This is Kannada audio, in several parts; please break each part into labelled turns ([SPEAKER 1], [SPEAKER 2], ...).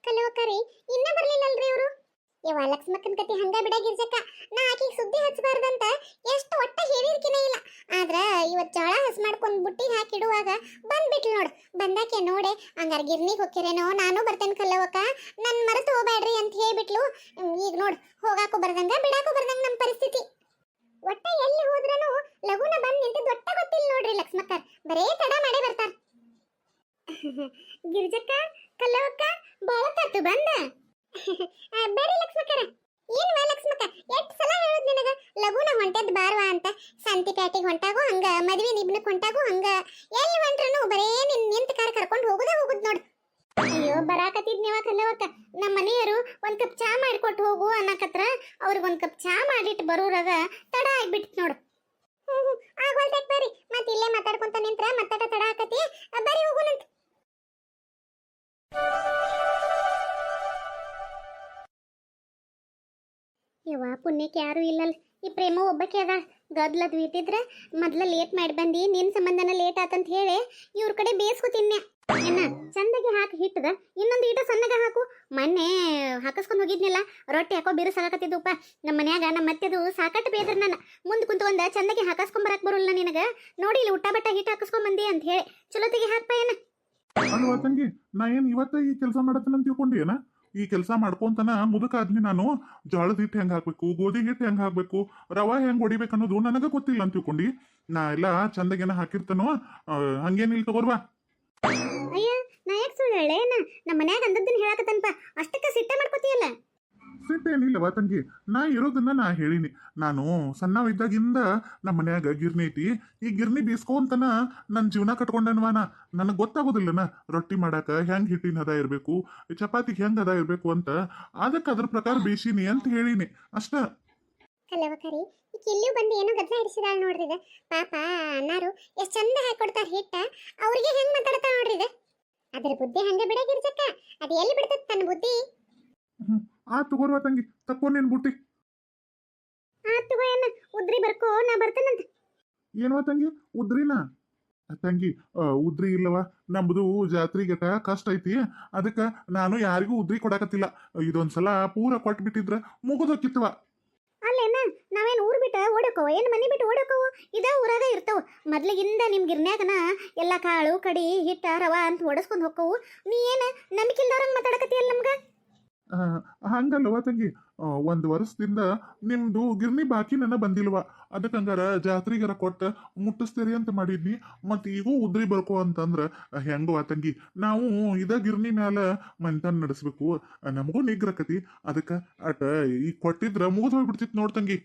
[SPEAKER 1] ಕಲವಕರಿ ಇನ್ನ ಬರ್ಲಿಲ್ಲಲ್ರಿ ಇವರು. ಯವ್ವ ಲಕ್ಷ್ಮಕ್ಕನ ಕತಿ ಹಂಗ ಬಿಡಾಗಿರ್ಜಕ್ಕ. ನಾ ಆಕಿಗೆ ಸುದ್ದಿ ಹಚ್ಚಬಾರ್ದಂತ ಎಷ್ಟು ಒಟ್ಟ ಹೇಳಿರ್ಕಿನ ಇಲ್ಲ. ಆದ್ರ ಇವತ್ ಜೋಳ ಹಸ್ ಮಾಡ್ಕೊಂಡ್ ಬುಟ್ಟಿಗೆ ಹಾಕಿಡುವಾಗ ಬಂದ್ಬಿಟ್ಲು ನೋಡು. ಬಂದಾಕೆ ನೋಡೆ ಹಂಗಾರ ಗಿರ್ನಿಗೆ ಹೋಗ್ತಿರೇನೋ, ನಾನು ಬರ್ತೇನೆ ಕಲ್ಲವಕ್ಕ, ನನ್ ಮರೆತು ಹೋಗ್ಬೇಡ್ರಿ ಅಂತ ಹೇಳ್ಬಿಟ್ಲು. ಈಗ ನೋಡ್ ಹೋಗಾಕು ಬರ್ದಂಗ ಬಿಡಾಕು ಬರ್ದಂಗ ನಮ್ ಪರಿಸ್ಥಿತಿ. ಒಟ್ಟ ಎಲ್ಲಿ ಹೋದ್ರನು ಲಗುನ ಬಂದ್ ನಿಂತಿದ್ ಒಟ್ಟ ಗೊತ್ತಿಲ್ಲ ನೋಡ್ರಿ ಲಕ್ಷ್ಮಕ್ಕ. ಬರೇ ತಡ ಮಾಡೇ ಬರ್ತಾರ. ಗಿರಿಜಕ್ಕ ಕಲ್ಲವಕ್ಕ ಬಾಳತ್ತಾತು ಬಂದ. ಬರ್ರಿ ಲಕ್ಷ್ಮಕ್ಕರ. ಏನ್ವಾ ಲಕ್ಷ್ಮಕ್ಕ, ಎಷ್ಟ್ ಸಲ ಹೇಳೋದ್ ನಿನಗ ಲಗುನ ಹೊಂಟದ್ ಬಾರ್ವಾ ಅಂತ. ಸಂತಿ ಪ್ಯಾಟಿಗೆ ಹೊಂಟಾಗು ಹಂಗ, ಮದ್ವಿ ನಿಬ್ನಕ್ ಹೊಂಟಾಗು ಹಂಗ, ಎಲ್ಲಿ ಹೊಂಟ್ರನು ಬರೇ ನಿಂತ ಕಾರ್ ಕರ್ಕೊಂಡು ಹೋಗುದ್ ನೋಡು. ಅಯ್ಯೋ ಬರಾಕತ್ತಿದ್ನೇವ ಕಲ್ಲವಕ್ಕ. ನಮ್ಮ ಮನೆಯವರು ಒಂದ್ ಕಪ್ ಚಾ ಮಾಡಿಕೊಟ್ಟು ಹೋಗು ಅನ್ನಕತ್ರ ಅವ್ರಿಗೆ ಒಂದ್ ಕಪ್ ಚಾ ಮಾಡಿಟ್ಟು ಬರೋರಾಗ ತಡ ಆಗ್ಬಿಟ್ಟು ನೋಡು. ಆಗೋಲ್ತಕ್ ಬರ್ರಿ, ಮತ್ತೆ ಇಲ್ಲೇ ಮಾತಾಡ್ಕೊಂತ ನಿಂತ್ರ ಮತ್ತಾಟ ತಡ ಆಕತಿ. ಬರ್ರಿ ಹೋಗುನಂತ. ಯವ್ವ ಪುಣ್ಯಕ್ಕೆ ಯಾರು ಇಲ್ಲಲ್. ಈ ಪ್ರೇಮ ಒಬ್ಬಕ್ಕೆ ಅದ. ಗದ್ಲದ್ ಬೀತಿದ್ರ ಮೊದ್ಲ ಲೇಟ್ ಮಾಡಿ ಬಂದಿ, ನಿನ್ ಸಂಬಂಧನ ಲೇಟ್ ಆತಂತ ಹೇಳಿ ಇವ್ರ ಕಡೆ ಬೇಯಿಸ್ಕೊತಿನ್ಯ. ಏನ ಚಂದಗೆ ಹಾಕಿ ಹಿಟ್ಟದ ಇನ್ನೊಂದು ಈಟ ಸಣ್ಣಗ ಹಾಕು. ಮೊನ್ನೆ ಹಾಕಸ್ಕೊಂಡ್ ಹೋಗಿದ್ನಿಲ್ಲ, ರೊಟ್ಟಿ ಹಾಕೋ ಬಿರುಸಾಗತ್ತಿದ್ದಪ್ಪ ನಮ್ಮ ಮನ್ಯಾಗ. ನಮ್ಮ ಮತ್ತೆದು ಸಾಕಟ್ಟು ಬೇದ್ರ ನನ್ನ ಮುಂದ್ ಕುಂತು ಒಂದ ಚಂದಗೆ ಹಾಕಸ್ಕೊಂಡ್ ಬರಾಕ್ ಬರೋಲ್ಲ ನಿನಗ. ನೋಡಿ ಇಲ್ಲಿ ಊಟ ಬಟ್ಟ ಹಿಟ್ಟು ಹಾಕಸ್ಕೊಂಡ್ ಬಂದಿ ಅಂತ ಹೇಳಿ ಚಲೋತಿಗೆ ಹಾಕ್ಪ. ಏನ
[SPEAKER 2] ಅಲ್ವಾ ತಂಗಿ, ನಾ ಏನ್ ಇವತ್ತ ಈ ಕೆಲಸ ಮಾಡತ್ತೇನಂತ ತಿಳ್ಕೊಂಡಿ ಏನ? ಈ ಕೆಲಸ ಮಾಡ್ಕೊಂತನ ಮುದುಕ ಆದ್ನಿ ನಾನು. ಜೋಳದ ಹಿಟ್ಟು ಹೆಂಗ್ ಹಾಕ್ಬೇಕು, ಗೋಧಿ ಹಿಟ್ಟು ಹೆಂಗ್ ಹಾಕ್ಬೇಕು, ರವಾ ಹೆಂಗ್ ಹೊಡಿಬೇಕು ಅನ್ನೋದು ನನಗ ಗೊತ್ತಿಲ್ಲ ಅಂತ ತಿಳ್ಕೊಂಡಿ. ನಾ ಎಲ್ಲ ಚಂದಗೇನ ಹಾಕಿರ್ತನೋ, ಹಂಗೇನಿಲ್ ತಗೋರ್ವಾ.
[SPEAKER 1] ಅಯ್ಯ ನಾ ಯಾಕೆ ಸುಳ್ಳು ಹೇಳೇನ? ನಮ್ಮ ಮನ್ಯಾಗ ಅಂದದ್ದನ್ನ ಹೇಳಕತ್ತನ್ಪ, ಅಷ್ಟಕ್ಕ ಸಿಟ್ಟ ಮಾಡ್ಕೋತಿಯಲ್ಲ.
[SPEAKER 2] ಸಿಟ್ಟೇನಿಲ್ಲವ ತಂಗಿ, ನಾ ಇರೋದನ್ನ ನಾ ಹೇಳಿನಿ. ನಾನು ಸಣ್ಣವಿದ್ದಾಗಿಂದ ನಮ್ಮ ಮನ್ಯಾಗ ಗಿರ್ನಿ ಐತಿ. ಈ ಗಿರ್ನಿ ಬೀಸ್ಕೊಂತನ ನನ್ನ ಜೀವನ ಕಟ್ಕೊಂಡನ್ವಾನ. ನನಗೆ ಗೊತ್ತಾಗೋದಿಲ್ಲನ ರೊಟ್ಟಿ ಮಾಡಾಕ ಹೆಂಗ್ ಹಿಟ್ಟಿನ ಹದ ಇರಬೇಕು, ಚಪಾತಿಗೆ ಹೆಂಗ್ ಹದ ಇರಬೇಕು ಅಂತ. ಅದಕ್ಕೆ ಅದ್ರ ಪ್ರಕಾರ ಬೇಯಿಸಿನಿ ಅಂತ ಹೇಳಿನಿ ಅಷ್ಟ.
[SPEAKER 1] ಕಲವಕರಿ ಈಗ ಇಲ್ಲಿಯೂ ಬಂದು ಏನೋ ಗದ್ಲ ಹಿಡಿಸಿದಾಳ ನೋಡ್ರಿ. ಪಾಪ ಅನ್ನಾರು ಎಷ್ಟ್ ಚಂದ ಹಾಕೊಡ್ತಾರ ಹಿಟ್ಟ, ಅವ್ರಿಗೆ ಹೆಂಗ್ ಮಾತಾಡ್ತಾಳ ನೋಡ್ರಿ. ಅದ್ರ ಬುದ್ಧಿ ಹಂಗ ಬಿಡಾಗಿರ್ಸಕ್ಕ. ಅದ್ ಎಲ್ಲಿ ಬಿಡ್ತದ ತನ್ನ ಬುದ್ಧಿ.
[SPEAKER 2] ಆ ತಗೋರ್ವ ತಂಗಿ, ತಕ್ಕೋ ನೀನ್ ಬುಟ್ಟಿ.
[SPEAKER 1] ತಗೋ ಏನ ಉದ್ರಿ ಬರ್ಕೋ, ನಾ ಬರ್ತೇನಂತ.
[SPEAKER 2] ಏನವ ತಂಗಿ ಉದ್ರಿನಾ? ತಂಗಿ ಉದ್ರಿ ಇಲ್ಲವ, ನಮ್ದು ಜಾತ್ರೆಗಟ ಕಷ್ಟ ಐತಿ. ಅದಕ್ಕೆ ನಾನು ಯಾರಿಗೂ ಉದ್ರಿ ಕೊಡಾಕತ್ತಿಲ್ಲ. ಇದೊಂದ್ಸಲ ಪೂರ ಕೊಟ್ಬಿಟ್ಟಿದ್ರ ಮುಗಿದೋಕಿತ್ತವ.
[SPEAKER 1] ಅಲ್ಲೇನ ನಾವೇನ್ ಊರ್ ಬಿಟ್ಟ ಓಡಕೋವ, ಏನ್ ಮನಿ ಬಿಟ್ಟು ಓಡಕೋವ? ಇದ ಊರಾಗ ಇರ್ತಾವ. ಮೊದ್ಲಿಗಿಂದ ನಿಮ್ ಗಿರ್ನ್ಯಾಗನ ಎಲ್ಲಾ ಕಾಳು ಕಡಿ ಹಿಟ್ಟ ರವಾ ಅಂತ ಓಡಿಸ್ಕೊಂಡ್ ಹೋಕ್ಕವು. ನೀ ಏನ ನಂಬಿಕಿಲ್ದವ್ರಂಗ್ ಮಾತಾಡಕತ್ತಿಯಲ್ಲ ನಮ್ಗ.
[SPEAKER 2] ಹಂಗಲ್ವ ತಂಗಿ, ಒಂದ್ ವರ್ಷದಿಂದ ನಿಮ್ದು ಗಿರ್ನಿ ಬಾಕಿ ನನ್ನ ಬಂದಿಲ್ವ. ಅದಕ್ಕಂಗಾರ ಜಾತ್ರೆಗಾರ ಕೊಟ್ಟ ಮುಟ್ಟಿಸ್ತೀರಿ ಅಂತ ಮಾಡಿದ್ನಿ. ಮತ್ ಈಗೂ ಉದ್ರಿ ಬರ್ಕೋ ಅಂತಂದ್ರ ಹೆಂಗವ ತಂಗಿ? ನಾವು ಇದ ಗಿರ್ನಿ ಮ್ಯಾಲ ಮನ್ತನ ನಡೆಸ್ಬೇಕು, ನಮಗೂ ನಿಗ್ರಕತಿ. ಅದಕ್ಕ ಅಟ ಈಗ ಕೊಟ್ಟಿದ್ರ ಮುಗಿದ್ ಹೋಗ್ಬಿಡ್ತಿತ್ ನೋಡ್ ತಂಗಿ.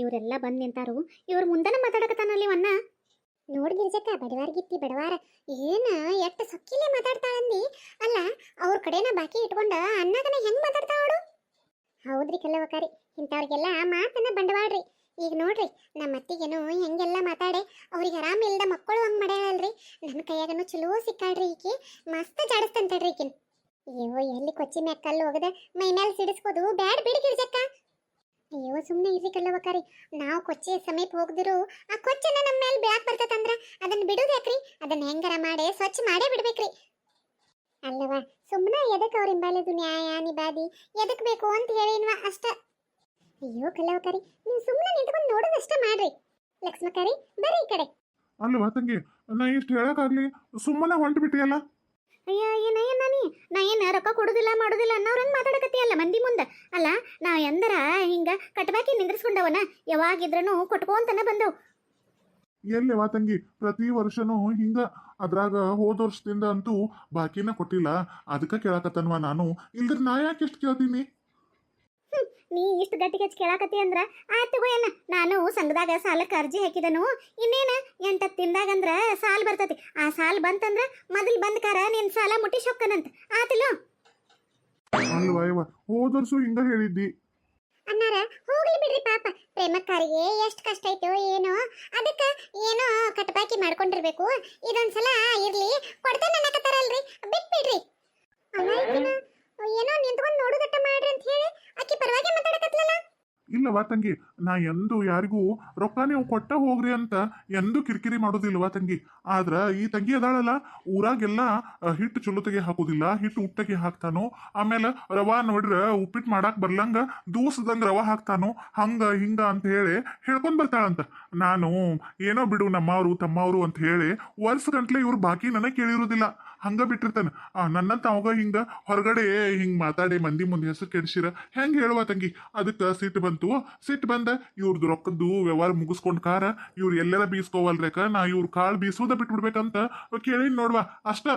[SPEAKER 1] ಇವರೆಲ್ಲ ಬಂದ್ ನಿಂತಾರು, ಇವ್ರ ಮುಂದನ ಮಾತಾಡಕತ್ತಾನಲ್ಲಿ ವನ್ನ. ನೋಡ್ ಗಿರ್ಜಕ್ಕ, ಬಡವಾರ್ಗಿತ್ತಿ ಬಡವಾರ ಏನ ಎಷ್ಟ ಸೊಕ್ಕಿಲೆ ಮಾತಾಡ್ತಾಳಂದಿ. ಅಲ್ಲ ಅವ್ರ ಕಡೆನ ಬಾಕಿ ಇಟ್ಕೊಂಡ ಅನ್ನದನ ಹೆಂಗ್ ಮಾತಾಡ್ತಾವಳು? ಹೌದ್ರಿ ಕಲ್ಲವಕಾರಿ, ಇಂಥವ್ರಿಗೆಲ್ಲ ಮಾತನ್ನ ಬಂಡವಾಳ್ರಿ. ಈಗ ನೋಡ್ರಿ ನಮ್ಮ ಅತ್ತಿಗೆನು ಹೆಂಗೆಲ್ಲ ಮಾತಾಡೆ ಅವ್ರಿಗೆ ಆರಾಮ ಇಲ್ದ ಮಕ್ಕಳು ಹಂಗ್ ಮಾಡ್ಯಾಳಲ್ರಿ. ನನ್ನ ಕೈಯಾಗನು ಚಲೋ ಸಿಕ್ಕಾಳ್ರಿ ಈಕಿ, ಮಸ್ತ್ ಜಾಡಸ್ತಂತಳ್ರಿ ಈಕಿನ್. ಅಯ್ಯೋ ಎಲ್ಲಿ ಕೊಚ್ಚಿ ಮ್ಯಾಗ ಕಲ್ಲು ಹೋಗದ ಮೈ ಮೇಲೆ ಸಿಡಿಸ್ಕೋದು ಬ್ಯಾಡ್ ಬಿಡಿ ಗಿರ್ಜಕ್ಕ. ಅಯ್ಯೋ ಸುಮ್ಮನೆ ಇರ್ರಿ ಕಲ್ಲವಕಾರಿ, ನಾವು ಕೊಚ್ಚಿ ಸಮೀಪ ಹೋಗ್ದಿರು ಆ ಕೊಚ್ಚನ್ನ ನಮ್ಮ ಮೇಲೆ ಬ್ಯಾಕ್ ಬರ್ತದಂದ್ರ ಅದನ್ನ ಬಿಡುದು ಯಾಕ್ರಿ? ಅದನ್ನ ಹೆಂಗಾರ ಮಾಡಿ ಸ್ವಚ್ಛ ಮಾಡೇ ಬಿಡ್ಬೇಕ್ರಿ. ಅಲ್ಲವಾ ಸುಮ್ಮನೆ ಎದಕ್ ಅವ್ರ ಹಿಂಬಾಲದು ನ್ಯಾಯ ನಿಬಾದಿ ಎದಕ್ ಬೇಕು ಅಂತ ಹೇಳಿನ್ವಾ ಅಷ್ಟ. ಅಯ್ಯೋ ಕಲ್ಲವಕಾರಿ, ನೀವು ಸುಮ್ಮನೆ ನಿಂತ್ಕೊಂಡು ನೋಡೋದಷ್ಟ ಮಾಡ್ರಿ. ಲಕ್ಷ್ಮಕಾರಿ ಬರ್ರಿ ಈ ಕಡೆ.
[SPEAKER 2] ಅಲ್ವಾ ತಂಗಿ, ನಾ ಇಷ್ಟು ಹೇಳಕ್ಕಾಗ್ಲಿ ಸುಮ್ಮನೆ ಹೊಂಟು ಬಿಟ್ಟಿಯಲ್ಲ.
[SPEAKER 1] ಅಯ್ಯ ಏನ ನಾ ಏನ ರೊಕ್ಕ ಕೊಡುದಿಲ್ಲ ಮಾಡುದಿಲ್ಲ ಅನ್ನೋರಂಗ್ ಮಾತಾಡಕತ್ತಿಯಲ್ಲ ಮಂದಿ ಮುಂದ. ಅಲ್ಲ ನಾ ಎಂದರ ಹಿಂಗ ಕಟ್ಬಾಕಿ ನಿಂದ್ರಿಸ್ಕೊಂಡವನ ಯಾವಾಗಿದ್ರನು ಕೊಟ್ಕೋಂತನ ಬಂದವು.
[SPEAKER 2] ಎಲ್ಲವಾ ತಂಗಿ, ಪ್ರತಿ ವರ್ಷನೂ ಹಿಂಗ. ಅದ್ರಾಗ ಹೋದ ವರ್ಷದಿಂದ ಅಂತೂ ಬಾಕಿನ ಕೊಟ್ಟಿಲ್ಲ. ಅದಕ್ಕ ಕೇಳಾಕತ್ತನ್ವಾ ನಾನು, ಇಲ್ದ್ರ ನಾ ಯಾಕೆ ಎಷ್ಟು ಕೇಳ್ತೀನಿ?
[SPEAKER 1] ನೀ ಇಷ್ಟು ಗಟ್ಟಿಗೆ ಹಚ್ಚಿ ಕೇಳಾಕತ್ತಿ ಅಂದ್ರ ಆಯ್ತು ಏನ, ನಾನು ಸಂಘದಾಗ ಸಾಲಕ್ಕೆ ಅರ್ಜಿ ಹಾಕಿದನು. ಇನ್ನೇನ 8 ತಿಂದಾಗಂದ್ರ ಸಾಲ ಬರ್ತತಿ. ಆ ಸಾಲ ಬಂತಂದ್ರ ಮೊದಲ್ ಬಂದ್ಕಾರ ನಿನ್ ಸಾಲ ಮುಟ್ಟಿಸಿ ಹೊಕ್ಕನಂತ ಆತಿಲ್ಲ.
[SPEAKER 2] ಅಲ್ವಾ ಇವ ಹೋದ ವರ್ಷ ಹಿಂಗ ಹೇಳಿದ್ದಿ.
[SPEAKER 1] ಅನ್ನಾರ ಹೋಗ್ಲಿ ಬಿಡ್ರಿ, ಪಾಪ ಪ್ರೇಮಕ್ಕಾರಿಗೆ ಎಷ್ಟು ಕಷ್ಟ ಐತೋ ಏನೋ. ಅದಕ್ಕ ಏನೋ ಕಟ್ಬಾಕಿ ಮಾಡ್ಕೊಂಡಿರ್ಬೇಕು. ಇದೊಂದ್ಸಲ ಇರ್ಲಿ ಕೊಡ್ತೇನೆ ಅನ್ನಕತ್ತಾರಲ್ರಿ, ಬಿಟ್ಬಿಡ್ರಿ. ಅಲ್ಲ ಏನೋ ನಿಂತ್ಕೊಂಡು ನೋಡುದಟ್ಟ ಮಾಡ್ರಿ ಅಂತ ಹೇಳಿ ಆಕಿ ಪರವಾಗಿ ಮಾತಾಡಕತ್ಲಲ್ಲ.
[SPEAKER 2] ಇಲ್ಲ ಇಲ್ಲವಾ ತಂಗಿ, ನಾ ಎಂದು ಯಾರಿಗೂ ರೊಕ್ಕ ನೀವು ಕೊಟ್ಟ ಹೋಗ್ರಿ ಅಂತ ಎಂದೂ ಕಿರಿಕಿರಿ ಮಾಡೋದಿಲ್ವಾ ತಂಗಿ. ಆದ್ರ ಈ ತಂಗಿ ಅದಾಳಲ್ಲ, ಊರಾಗೆಲ್ಲ ಹಿಟ್ಟು ಚುಲುತೆಗೆ ಹಾಕೋದಿಲ್ಲ, ಹಿಟ್ಟು ಉಟ್ಟಗೆ ಹಾಕ್ತಾನೋ, ಆಮೇಲೆ ರವಾ ನೋಡ್ರ ಉಪ್ಪಿಟ್ಟು ಮಾಡಾಕ್ ಬರ್ಲಂಗ ದೂಸದಂಗ ರವಾ ಹಾಕ್ತಾನೋ, ಹಂಗ ಹಿಂಗ ಅಂತ ಹೇಳಿ ಹೇಳ್ಕೊಂಡ್ ಬರ್ತಾಳಂತ. ನಾನು ಏನೋ ಬಿಡು ನಮ್ಮವ್ರು ತಮ್ಮವ್ರು ಅಂತ ಹೇಳಿ ವರ್ಷ ಗಂಟ್ಲೆ ಇವ್ರು ಬಾಕಿ ನನಗೆ ಕೇಳಿರೋದಿಲ್ಲ, ಹಂಗ ಬಿಟ್ಟಿರ್ತಾನ. ನನ್ನಂತ ಅವಾಗ ಹಿಂಗ ಹೊರಗಡೆ ಹಿಂಗ್ ಮಾತಾಡಿ ಮಂದಿ ಮುಂದೆ ಹೆಸರು ಕೆಡಿಸಿರ ಹೆಂಗ್ ಹೇಳುವ ತಂಗಿ. ಅದಕ್ಕೆ ಸಿಟ್ಟು ಬಂತು. ಸಿಟ್ಟು ಬಂದ ಇವ್ರದ್ದು ರೊಕ್ಕದ್ದು ವ್ಯವಹಾರ ಮುಗಿಸ್ಕೊಂಡ್ ಕಾರ ಇವ್ರು ಎಲ್ಲೆಲ್ಲ ಬೀಸ್ಕೋವಲ್ರೇಕ, ನಾ ಇವ್ರ ಕಾಳು ಬೀಸೋದ ಬಿಟ್ಬಿಡ್ಬೇಕಂತ ಕೇಳಿ ನೋಡ್ವಾ ಅಷ್ಟ.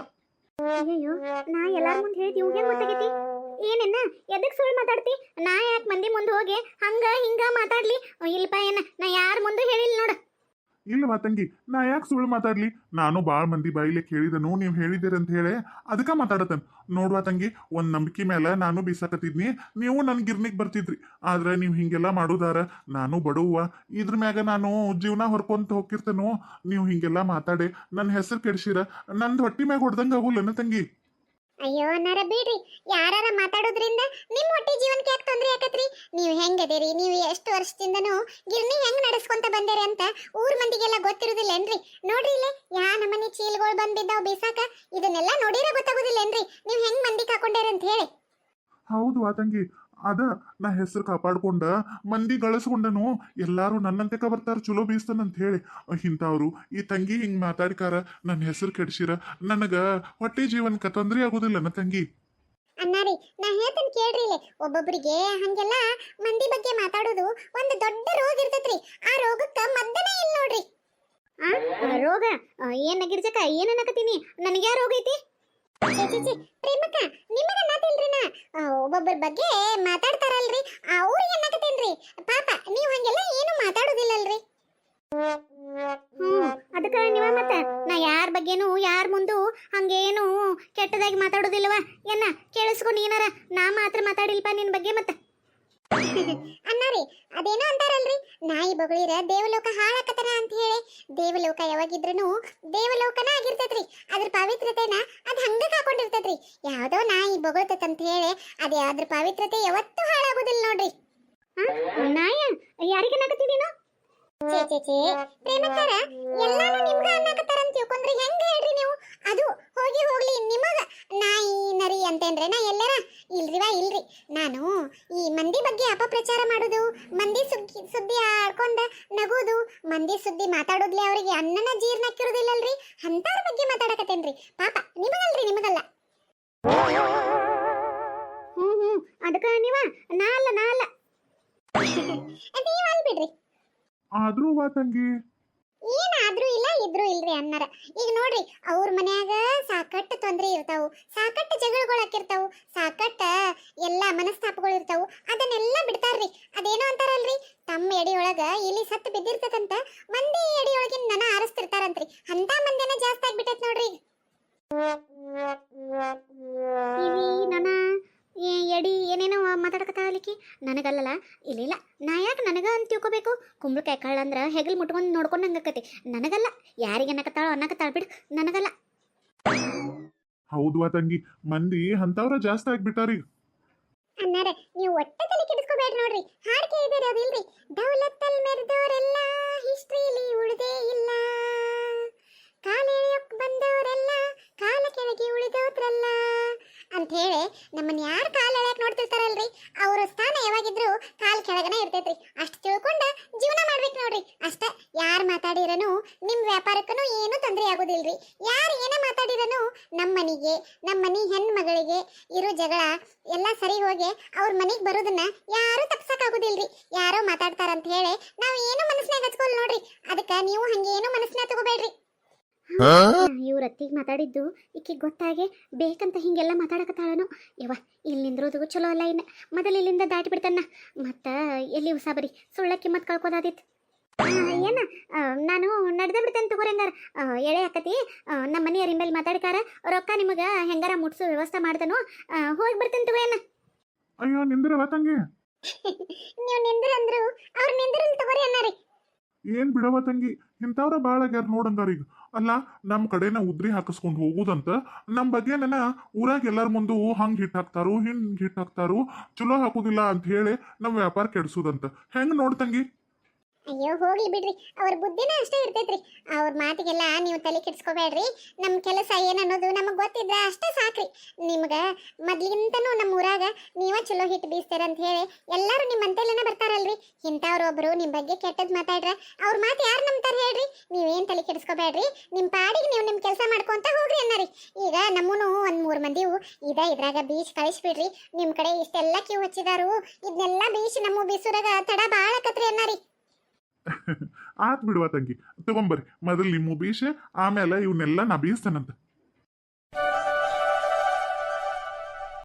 [SPEAKER 1] ಅಯ್ಯಯ್ಯೋ, ನಾ ಎಲ್ಲಾರ ಮುಂದೆ ಹೇಳಿದ್ ಇವ್ಗೆ ಗೊತ್ತಾಗೈತಿ. ಏನೇನ ಎದಕ್ ಸುಳ್ಳು ಮಾತಾಡ್ತಿ? ನಾ ಯಾಕೆ ಮಂದಿ ಮುಂದೆ ಹೋಗಿ ಹಂಗ ಹಿಂಗ ಮಾತಾಡ್ಲಿ? ಇಲ್ಪ ಏನ ನಾ ಯಾರ ಮುಂದೆ ಹೇಳಿಲ್ಲ ನೋಡ.
[SPEAKER 2] ಇಲ್ಲವಾ ತಂಗಿ, ನಾ ಯಾಕೆ ಸುಳ್ಳು ಮಾತಾಡ್ಲಿ? ನಾನು ಭಾಳ ಮಂದಿ ಬಾಯಿಲೆ ಕೇಳಿದನು, ನೀವು ಹೇಳಿದಿರಿ ಅಂತ ಹೇಳಿ ಅದಕ್ಕೆ ಮಾತಾಡತನ್. ನೋಡ್ವಾ ತಂಗಿ, ಒಂದ್ ನಂಬಿಕೆ ಮೇಲೆ ನಾನು ಬೀಸಾಕತ್ತಿದ್ನಿ, ನೀವು ನನ್ನ ಗಿರ್ನಿಗೆ ಬರ್ತಿದ್ರಿ. ಆದ್ರೆ ನೀವು ಹಿಂಗೆಲ್ಲ ಮಾಡೋದಾರ ನಾನು ಬಡವ್ವ, ಇದ್ರ ಮ್ಯಾಗ ನಾನು ಜೀವನ ಹೊರ್ಕೊಂತ ಹೋಗಿರ್ತೇನೋ. ನೀವು ಹಿಂಗೆಲ್ಲ ಮಾತಾಡಿ ನನ್ನ ಹೆಸರು ಕೆಡಿಸಿರ ನಂದು ಹೊಟ್ಟಿ ಮ್ಯಾಗ ಹೊಡ್ದಂಗ ಆಗುಲ್ಲನ ತಂಗಿ.
[SPEAKER 1] ಅಯ್ಯೋ ಅನ್ನಾರ ಬಿಡ್ರಿ, ಯಾರಾರ ಮಾತಾಡೋದ್ರಿಂದ ನಿಮ್ ಹೊಟ್ಟೆ ಜೀವನಕ್ಕೆ ಯಾಕೆ ತೊಂದ್ರೆ ಆಕತ್ರಿ? ನೀವು ಹೆಂಗದಿರಿ, ನೀವು ಎಷ್ಟು ವರ್ಷದಿಂದನೂ ಗಿರ್ನಿ ಹೆಂಗ್ ನಡೆಸ್ಕೊಂತ ಬಂದಿರಿ ಅಂತ ಊರ್ ಮಂದಿಗೆಲ್ಲ ಗೊತ್ತಿರುದಿಲ್ಲೇನ್ರಿ? ನೋಡ್ರಿ ಇಲ್ಲೇ ಯಾ ನಮ್ಮನಿ ಚೀಲ್ಗಳು ಬಂದ್ ಬಿದ್ದಾವ್ ಬೀಸಾಕ, ಇದನ್ನೆಲ್ಲ ನೋಡಿರ ಗೊತ್ತಾಗುದಿಲ್ಲೇನ್ರಿ ನೀವು ಹೆಂಗ್ ಮಂದಿ ಕಾಕೊಂಡೇರಿ ಅಂತ ಹೇಳಿ?
[SPEAKER 2] ಹೌದು ಆ ತಂಗಿ, ಅದ ನಾ ಹೆಸರು ಕಾಪಾಡ್ಕೊಂಡ ಮಂದಿ ಗಳಿಸ್ಕೊಂಡನು. ಎಲ್ಲಾರು ನನ್ನಂತೆಕ ಬರ್ತಾರ ಚಲೋ ಬೀಸ್ತಾನಂತ ಹೇಳಿ. ಇಂಥವ್ರು ಈ ತಂಗಿ ಹಿಂಗ್ ಮಾತಾಡ್ಕಾರ ನನ್ನ ಹೆಸರು ಕೆಡ್ಸಿರ ನನಗ ಹೊಟ್ಟೆ ಜೀವನಕ್ಕೆ ತೊಂದರೆ ಆಗೋದಿಲ್ಲನ ತಂಗಿ.
[SPEAKER 1] ಅನ್ನಾರಿ, ನಾ ಹೇಳ್ತೇನೆ ಕೇಳ್ರಿ ಇಲ್ಲಿ. ಒಬ್ಬೊಬ್ರಿಗೆ ಹಂಗೆಲ್ಲ ಮಂದಿ ಬಗ್ಗೆ ಮಾತಾಡೋದು ಒಂದು ದೊಡ್ಡ ರೋಗ ಇರ್ತೈತ್ರಿ. ಆ ರೋಗಕ್ಕ ಮದ್ದನೇ ಇಲ್ಲ ನೋಡ್ರಿ. ರೋಗ ಏನ ಗಿರ್ಜಕ, ಏನನ್ನಕತ್ತೀನಿ? ನನಗೆ ಯಾವ ರೋಗ ಐತಿ? ಪ್ರೇಮಕ್ಕ, ನಿಮಗ ನಾತಿಲ್ರಿನ ಒಬ್ಬೊಬ್ಬರ ಬಗ್ಗೆ ಮಾತಾಡ್ತಾರಲ್ರಿ, ಅವ್ರಿಗೆ ಅನ್ನಕತ್ತೇನ್ರಿ. ಪಾಪ ನೀವು ಹಂಗೆಲ್ಲ ಏನು ಮಾತಾಡೋದಿಲ್ಲಲ್ರಿ. ಅದಕ್ಕ ನೀವ ಮತ್ತ ನಾ ಯಾರ ಬಗ್ಗೆನೂ ಯಾರ ಮುಂದೂ ಹಂಗೇನು ಕೆಟ್ಟದಾಗಿ ಮಾತಾಡೋದಿಲ್ವ? ಏನ ಕೇಳಿಸ್ಕೊಂಡು ನೀನಾರ ನಾ ಮಾತ್ರ ಮಾತಾಡಿಲ್ಪ ನಿನ್ ಬಗ್ಗೆ ಮತ್ತ. ಅನ್ನಾರಿ, ಅದೇನೋ ಅಂತಾರಲ್ರಿ, ನಾಯಿ ಬಗಳಿರ ದೇವಲೋಕ ಹಾಳಾಕತನ ಅಂತ ಹೇಳಿ. ದೇವಲೋಕ ಯಾವಾಗಿದ್ರೂ ದೇವಲೋಕನ ಆಗಿರ್ತೈತ್ರಿ. ಅದ್ರ ಪವಿತ್ರತೆನ ಅದ್ ಹಂಗ ಕಾಕೊಂಡಿರ್ತೈತ್ರಿ. ಯಾವ್ದೋ ನಾಯಿ ಬೊಗಳ್ತೈತಂತ ಹೇಳಿ ಅದೇ ಅದ್ರ ಪವಿತ್ರತೆ ಯಾವತ್ತೂ ಹಾಳಾಗೋದಿಲ್ಲ ನೋಡ್ರಿ. ನಾಯ ಯಾರಿಗೆ ನಾಕತ್ತಿ ನೀನು? ಚೇ ಚೇ ಚೇ ಪ್ರೇಮಕಾರ, ಎಲ್ಲಾನು ನಿಮ್ಗ ಅನ್ನಕತ್ತಾರ ಅಂತ ತಿಳ್ಕೊಂಡ್ರಿ ಹೆಂಗ ಹೇಳ್ರಿ ನೀವು? ಅದು ಹೋಗಿ ಹೋಗ್ಲಿ ನಿಮಗ ನಾಯಿ ನರಿ ಅಂತೇನ್ರೆ ನಾ ಎಲ್ಲಾರ? ಇಲ್ರಿವಾ ಇಲ್ರಿ, ನಾನು ಈ ಮಂದಿ ಬಗ್ಗೆ ಅಪಪ್ರಚಾರ ಮಾಡೋದು, ಮಂದಿ ಸುದ್ದಿ ಆಡ್ಕೊಂಡ ನಗೋದು, ಮಂದಿ ಸುದ್ದಿ ಮಾತಾಡೋದ್ಲಿ ಅವರಿಗೆ ಅನ್ನನ ಜೀರ್ಣ ಹಾಕಿರೋದಿಲ್ಲಲ್ರಿ, ಅಂತಾರ ಬಗ್ಗೆ ಮಾತಾಡಕತ್ತೇನ್ರಿ. ಪಾಪ ನಿಮಗಲ್ರಿ, ನಿಮಗಲ್ಲ. ಅದಕ್ಕ ನೀವ ನಾ ಅಲ್ಲ ನೀವ್ ಅಲ್ ಬಿಡ್ರಿ.
[SPEAKER 2] ಆದ್ರೂ ವಾ ತಂಗಿ,
[SPEAKER 1] ಏನಾದ್ರೂ ಇಲ್ಲ ಇದ್ರೂ ಇಲ್ರಿ ಅನ್ನಾರ. ಈಗ ನೋಡ್ರಿ, ಅವ್ರ ಮನ್ಯಾಗ ಸಾಕಟ್ಟು ತೊಂದ್ರೆ ಇರ್ತಾವು, ಸಾಕಟ್ಟು ಜಗಳಗಳು ಹಾಕಿರ್ತಾವು, ಸಾಕಟ್ಟ ಎಲ್ಲಾ ಮನಸ್ತಾಪಗಳು ಇರ್ತಾವು. ಅದನ್ನೆಲ್ಲ ಬಿಡ್ತಾರ್ರಿ. ಅದೇನೋ ಅಂತಾರಲ್ರಿ, ತಮ್ಮ ಎಡಿಯೊಳಗ ಇಲ್ಲಿ ಸತ್ತು ಬಿದ್ದಿರ್ತದಂತ ಮಂದಿ ಎಡಿಯೊಳಗಿನ ನನ ಆರಿಸ್ತಿರ್ತಾರಂತ್ರಿ. ಅಂತ ಮಂದಿನ ಜಾಸ್ತಿ ಆಗ್ಬಿಟ್ಟೈತ್ ನೋಡ್ರಿ. ನನ ಎಡಿ ಏನೇನೋ ಮಾತಾಡಕತ್ತಾಲಿಕ್ಕಿ ನನಗಲ್ಲಲ್ಲ. ಇಲ್ಲ ನಾ ಯಾಕೆ ನನಗ ಅಂತ ತಿಳ್ಕೊಬೇಕು? ಕುಂಬಳಕಾಯಿ ಕಳ್ಳ ಅಂದ್ರ ಹೆಗಲ್ ಮುಟ್ಕೊಂಡು ನೋಡ್ಕೊಂಡು ಹಂಗಕತಿ. ನನಗಲ್ಲ, ಯಾರಿಗೆ ಅನ್ನಕತ್ತಾಳೋ ಅನ್ನಕತ್ತಾಳ ಬಿಡು, ನನಗಲ್ಲ.
[SPEAKER 2] ಹೌದ್ವಾ ತಂಗಿ, ಮಂದಿ ಅಂತವ್ರ ಜಾಸ್ತಿ ಆಗ್ಬಿಟ್ಟಾರಿ.
[SPEAKER 1] ಅನ್ನಾರ, ನೀವು ಒಟ್ಟ ತಲೆ ಕೆಡಿಸ್ಕೋಬೇಡ್ರಿ. ನೋಡ್ರಿ, ಹಾಡು ಕೇಳಿದಿರಿ ಅದಿಲ್ರಿ? ದೌಲತ್ತಲ್ ಮೆರೆದವರೆಲ್ಲ ಹಿಸ್ಟ್ರಿಲಿ ಉಳಿದೇ ಇಲ್ಲ, ಕಾಲೆಳೆಯೋಕ್ ಬಂದವರೆಲ್ಲ ಕಾಲ ಕೆಳಗೆ ಉಳಿದೋದ್ರಲ್ಲ ಅಂತ ಹೇಳಿ ನಮ್ಮನ್ನ ಯಾರು ಕಾಲು ಎಳೆಯಕ್ ನೋಡ್ತಿರ್ತಾರಲ್ರಿ, ಅವ್ರ ಸ್ಥಾನ ಯಾವಾಗಿದ್ರು ಕಾಲ್ ಕೆಳಗನ ಇರ್ತೈತ್ರಿ. ಅಷ್ಟು ತಿಳ್ಕೊಂಡ ಜೀವನ ಮಾಡ್ಬೇಕು ನೋಡ್ರಿ. ಅಷ್ಟ ಯಾರು ಮಾತಾಡಿರನು ನಿಮ್ ವ್ಯಾಪಾರಕ್ಕೂ ಏನು ತೊಂದರೆ ಆಗೋದಿಲ್ರಿ. ಯಾರು ಏನೇ ಮಾತಾಡಿರನು ನಮ್ಮ ಮನಿ ಹೆಣ್ಮಗಳಿಗೆ ಇರೋ ಜಗಳ ಎಲ್ಲ ಸರಿ ಹೋಗಿ ಅವ್ರ ಮನೆಗೆ ಬರೋದನ್ನ ಯಾರು ತಪ್ಸಕ್ಕಾಗೋದಿಲ್ರಿ. ಯಾರೋ ಮಾತಾಡ್ತಾರಂತ ಹೇಳಿ ನಾವು ಏನು ಮನಸ್ಸಿನಾಗ ಹಚ್ಕೊಲ್ ನೋಡ್ರಿ. ಅದಕ್ಕೆ ನೀವು ಹಂಗೇನು ಮನಸ್ಸಿನಾಗ ತಗೋಬೇಡ್ರಿ. ಇವ್ರ ಅತ್ತಿಗೆ ಮಾತಾಡಿದ್ದು ಈಕಿಗೆ ಗೊತ್ತಾಗೆ ಬೇಕಂತ ಹಿಂಗೆಲ್ಲ ಮಾತಾಡಕತ್ತಾಳನು. ಯವ್ವ, ಇಲ್ಲಿ ನಿಂದ್ರೋದು ಚಲೋ ಅಲ್ಲ. ಇನ್ನು ಮೊದಲು ಇಲ್ಲಿಂದ ದಾಟಿ ಬಿಡ್ತಾನ, ಮತ್ತ ಎಲ್ಲಿ ಉಸಾಬರಿ ಸುಳ್ಳಕ್ಕೆ ಮತ್ತೆ ಕಳ್ಕೋದಾದಿತ್ತು. ಏನ ನಾನು ನಡೆದ ಬಿಡ್ತೇನೆ ತಗೋರಿ. ಹಂಗಾರ ಎಳೆ ಹಾಕತಿ ನಮ್ಮ ಮನೆಯವ್ರ ಮೇಲೆ ಮಾತಾಡ್ಕಾರ, ರೊಕ್ಕ ನಿಮಗೆ ಹೆಂಗಾರ ಮುಟ್ಸೋ ವ್ಯವಸ್ಥೆ ಮಾಡ್ದನು, ಹೋಗಿ ಬರ್ತೇನೆ ತಗೋ. ಏನ
[SPEAKER 2] ಅಯ್ಯೋ ನಿಂದ್ರವ ತಂಗಿ,
[SPEAKER 1] ನೀವು ನಿಂದ್ರಂದ್ರು ಅವ್ರು ನಿಂದ್ರಲ್ ತಗೋರಿ ಅನ್ನಾರಿ.
[SPEAKER 2] ಏನ್ ಬಿಡವ ತಂಗಿ, ಇಂಥವ್ರ ಬಾಳ ಆಗ್ಯಾರ ನೋಡಂಗಾರ. ಈಗ ಅಲ್ಲ ನಮ್ಮ ಕಡೆನ ಉದ್ರಿ ಹಾಕಿಸ್ಕೊಂಡು ಹೋಗುದಂತ ನಮ್ಮ ಬಗ್ಗೆ ನನ್ನ ಊರಾಗ ಎಲ್ಲಾರ ಮುಂದು ಹಂಗ್ ಹಿಟ್ ಹಾಕ್ತಾರು ಹಿಂಗ್ ಹಿಟ್ ಹಾಕ್ತಾರು ಚಲೋ ಹಾಕುದಿಲ್ಲ ಅಂತ ಹೇಳಿ ನಮ್ಮ ವ್ಯಾಪಾರ ಕೆಡ್ಸುದಂತ ಹೆಂಗ್ ನೋಡ್ತಂಗಿ.
[SPEAKER 1] ಅಯ್ಯೋ ಹೋಗ್ಲಿ ಬಿಡ್ರಿ, ಅವ್ರ ಬುದ್ಧಿನ ಅಷ್ಟೇ ಇರ್ತೈತ್ರಿ. ಅವ್ರ ಮಾತಿಗೆಲ್ಲ ನೀವು ತಲೆ ಕೆಡ್ಸ್ಕೊಬೇಡ್ರಿ. ನಮ್ಮ ಕೆಲಸ ಏನನ್ನೋದು ನಮಗೆ ಗೊತ್ತಿದ್ರೆ ಅಷ್ಟೇ ಸಾಕ್ರಿ. ನಿಮ್ಗೆ ಮೊದ್ಲಿಂತನೂ ನಮ್ಮ ಊರಾಗ ನೀವ ಚಲೋ ಹಿಟ್ಟು ಬೀಸ್ತೀರ ಅಂತ ಹೇಳಿ ಎಲ್ಲರೂ ನಿಮ್ಮ ಅಂತೆಲ್ಲನ ಬರ್ತಾರಲ್ರಿ. ಇಂಥವ್ರೊಬ್ರು ನಿಮ್ಮ ಬಗ್ಗೆ ಕೆಟ್ಟದ್ ಮಾತಾಡ್ರ ಅವ್ರ ಮಾತು ಯಾರು ನಂಬ್ತಾರ ಹೇಳ್ರಿ. ನೀವೇನ್ ತಲೆ ಕೆಡ್ಸ್ಕೊಬೇಡ್ರಿ, ನಿಮ್ಮ ಪಾಡಿಗೆ ನೀವು ನಿಮ್ಮ ಕೆಲಸ ಮಾಡ್ಕೊಂತ ಹೋಗ್ರಿ ಅನ್ನರಿ. ಈಗ ನಮ್ಮೂನು ಒಂದ್ 3 ಮಂದಿವು ಇದ್ರಾಗ ಬೀಚ್ ಕಳಿಸ್ಬಿಡ್ರಿ. ನಿಮ್ಮ ಕಡೆ ಇಷ್ಟೆಲ್ಲ ಕ್ಯೂ ಹಚ್ಚಿದಾರು, ಇದನ್ನೆಲ್ಲ ಬೀಚ್ ನಮ್ಮ ಬೀಸುರಾಗ ತಡ ಬಾಳ ಆಕತ್ರಿ ಅನ್ನರಿ.
[SPEAKER 2] ಆತ್ ಬಿಡುವ ತಂಗಿ, ತಗೊಂಬರ್ರಿ ಮೊದಲು ನಿಮ್ಮ ಬೀಸ, ಆಮೇಲೆ ಇವನ್ನೆಲ್ಲ ನಾ ಬೀಸ್ತೇನಂತ.